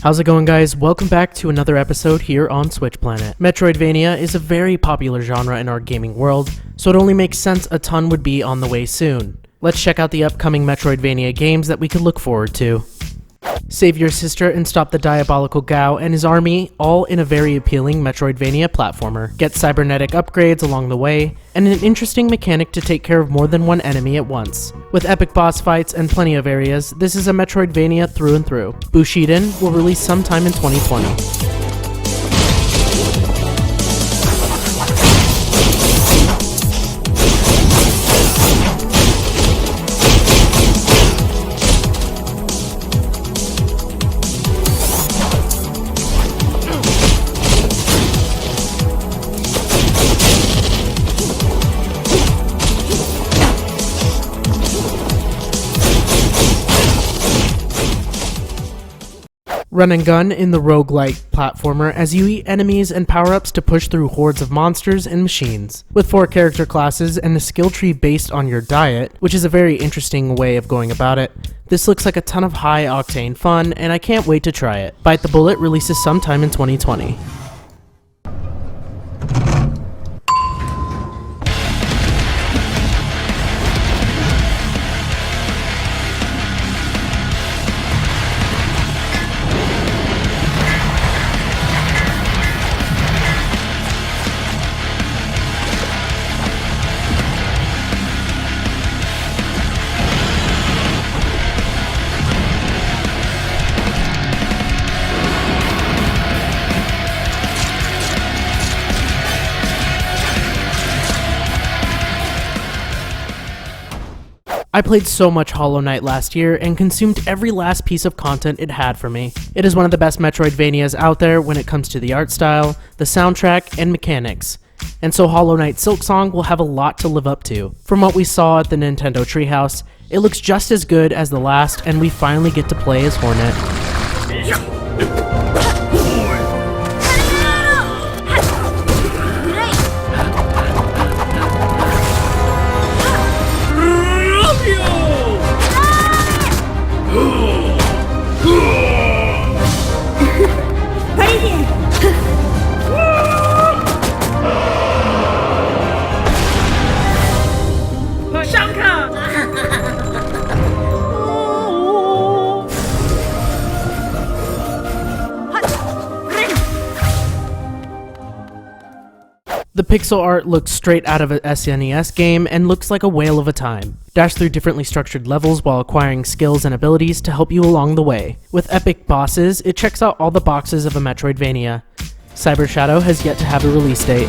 How's it going, guys? Welcome back to another episode here on Switch Planet. Metroidvania is a very popular genre in our gaming world, so it only makes sense a ton would be on the way soon. Let's check out the upcoming Metroidvania games that we could look forward to. Save your sister and stop the diabolical Gao and his army, all in a very appealing Metroidvania platformer. Get cybernetic upgrades along the way, and an interesting mechanic to take care of more than one enemy at once. With epic boss fights and plenty of areas, this is a Metroidvania through and through. Bushiden will release sometime in 2020. Run and gun in the roguelike platformer as you eat enemies and power-ups to push through hordes of monsters and machines. With 4 character classes and a skill tree based on your diet, which is a very interesting way of going about it, this looks like a ton of high-octane fun, and I can't wait to try it. Bite the Bullet releases sometime in 2020. I played so much Hollow Knight last year and consumed every last piece of content it had for me. It is one of the best Metroidvanias out there when it comes to the art style, the soundtrack, and mechanics. And so Hollow Knight Silksong will have a lot to live up to. From what we saw at the Nintendo Treehouse, it looks just as good as the last, and we finally get to play as Hornet. The pixel art looks straight out of an SNES game and looks like a whale of a time. Dash through differently structured levels while acquiring skills and abilities to help you along the way. With epic bosses, it checks out all the boxes of a Metroidvania. Cyber Shadow has yet to have a release date.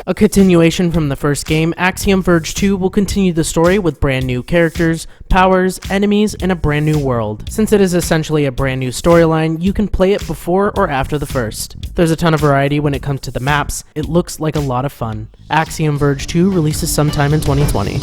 A continuation from the first game, Axiom Verge 2 will continue the story with brand new characters, powers, enemies, and a brand new world. Since it is essentially a brand new storyline, you can play it before or after the first. There's a ton of variety when it comes to the maps. It looks like a lot of fun. Axiom Verge 2 releases sometime in 2020.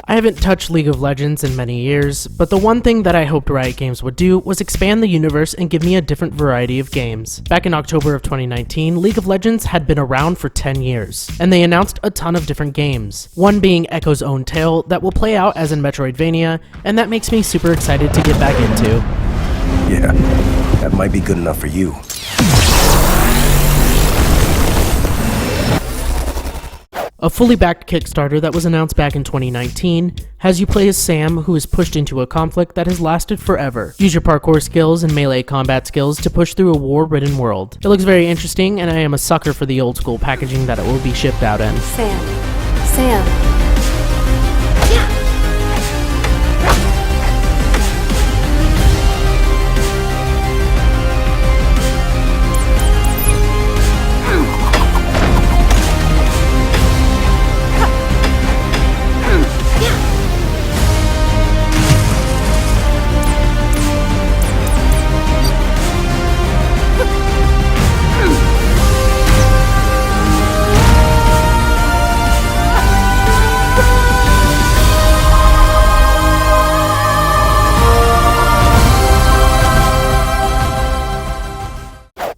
I haven't touched League of Legends in many years, but the one thing that I hoped Riot Games would do was expand the universe and give me a different variety of games. Back in October of 2019, League of Legends had been around for 10 years, and they announced a ton of different games. One being Echo's Own Tale that will play out as in Metroidvania, and that makes me super excited to get back into. Yeah, that might be good enough for you. A fully backed Kickstarter that was announced back in 2019 has you play as Sam, who is pushed into a conflict that has lasted forever. Use your parkour skills and melee combat skills to push through a war-ridden world. It looks very interesting, and I am a sucker for the old school packaging that it will be shipped out in. Sam, Sam.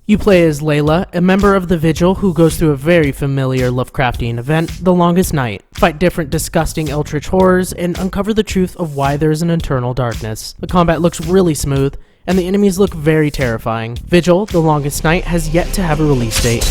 You play as Layla, a member of the Vigil who goes through a very familiar Lovecraftian event, The Longest Night. Fight different disgusting eldritch horrors, and uncover the truth of why there is an eternal darkness. The combat looks really smooth, and the enemies look very terrifying. Vigil, The Longest Night has yet to have a release date.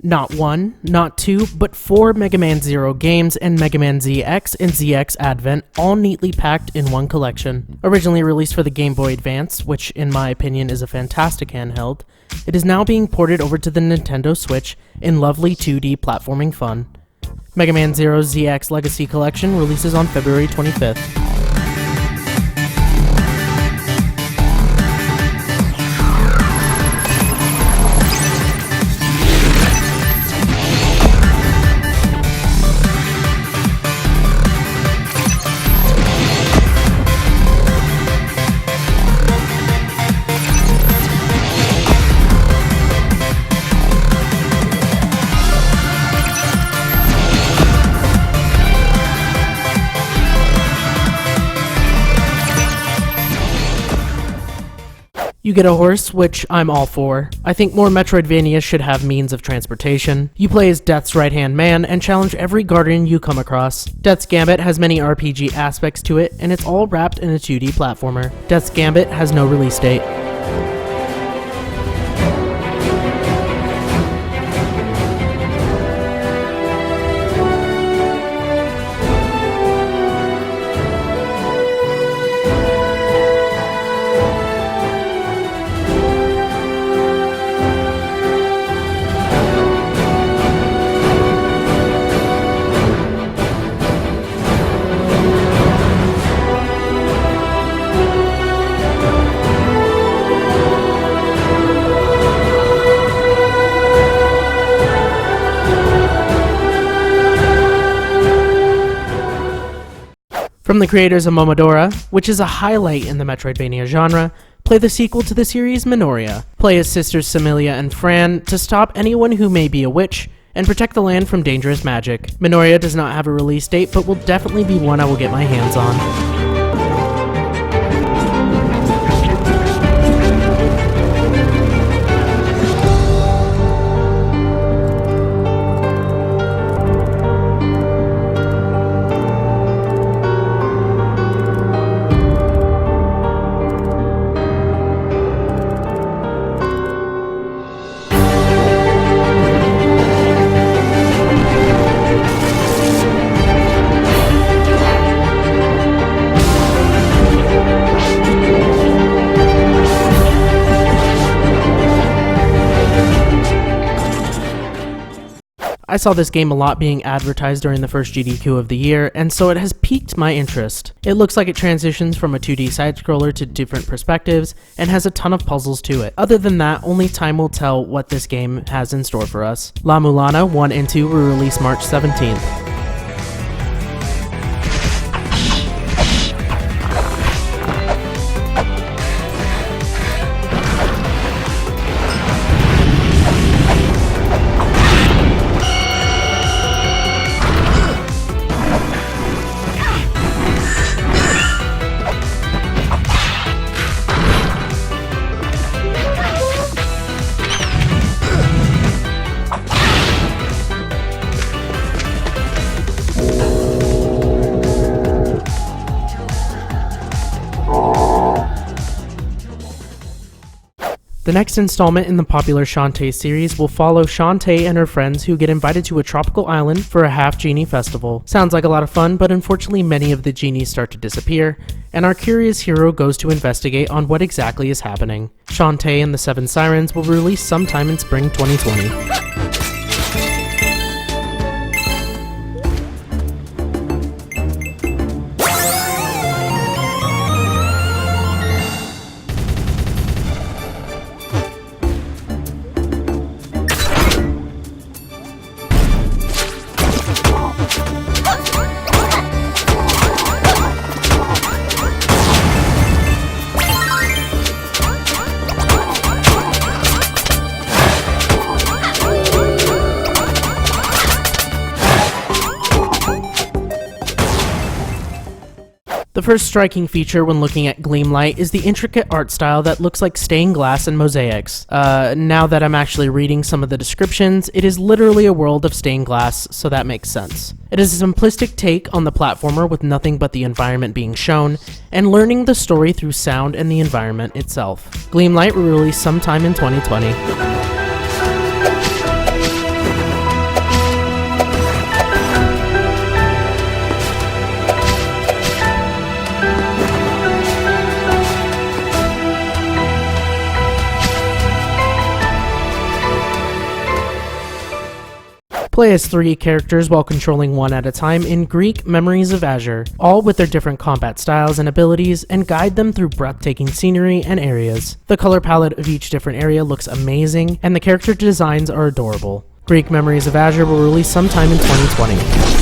Not one, not two, but 4 Mega Man Zero games and Mega Man ZX and ZX Advent, all neatly packed in one collection. Originally released for the Game Boy Advance, which in my opinion is a fantastic handheld, it is now being ported over to the Nintendo Switch in lovely 2D platforming fun. Mega Man Zero ZX Legacy Collection releases on February 25th. You get a horse, which I'm all for. I think more Metroidvania should have means of transportation. You play as Death's right-hand man and challenge every guardian you come across. Death's Gambit has many RPG aspects to it, and it's all wrapped in a 2D platformer. Death's Gambit has no release date. From the creators of Momodora, which is a highlight in the Metroidvania genre, play the sequel to the series, Minoria. Play as sisters Samilia and Fran to stop anyone who may be a witch and protect the land from dangerous magic. Minoria does not have a release date, but will definitely be one I will get my hands on. I saw this game a lot being advertised during the first GDQ of the year, and so it has piqued my interest. It looks like it transitions from a 2D side-scroller to different perspectives, and has a ton of puzzles to it. Other than that, only time will tell what this game has in store for us. La-Mulana 1 and 2 were released March 17th. The next installment in the popular Shantae series will follow Shantae and her friends who get invited to a tropical island for a half-genie festival. Sounds like a lot of fun, but unfortunately many of the genies start to disappear, and our curious hero goes to investigate on what exactly is happening. Shantae and the 7 Sirens will release sometime in spring 2020. The first striking feature when looking at Gleamlight is the intricate art style that looks like stained glass and mosaics. Now that I'm actually reading some of the descriptions, it is literally a world of stained glass, so that makes sense. It is a simplistic take on the platformer with nothing but the environment being shown, and learning the story through sound and the environment itself. Gleamlight will release sometime in 2020. Play as 3 characters while controlling one at a time in Greak Memories of Azur, all with their different combat styles and abilities, and guide them through breathtaking scenery and areas. The color palette of each different area looks amazing, and the character designs are adorable. Greak Memories of Azur will release sometime in 2020.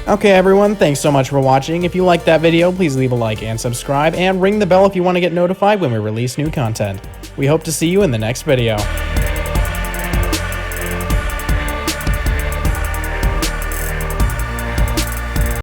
Okay everyone, thanks so much for watching. If you liked that video, please leave a like and subscribe, and ring the bell if you want to get notified when we release new content. We hope to see you in the next video.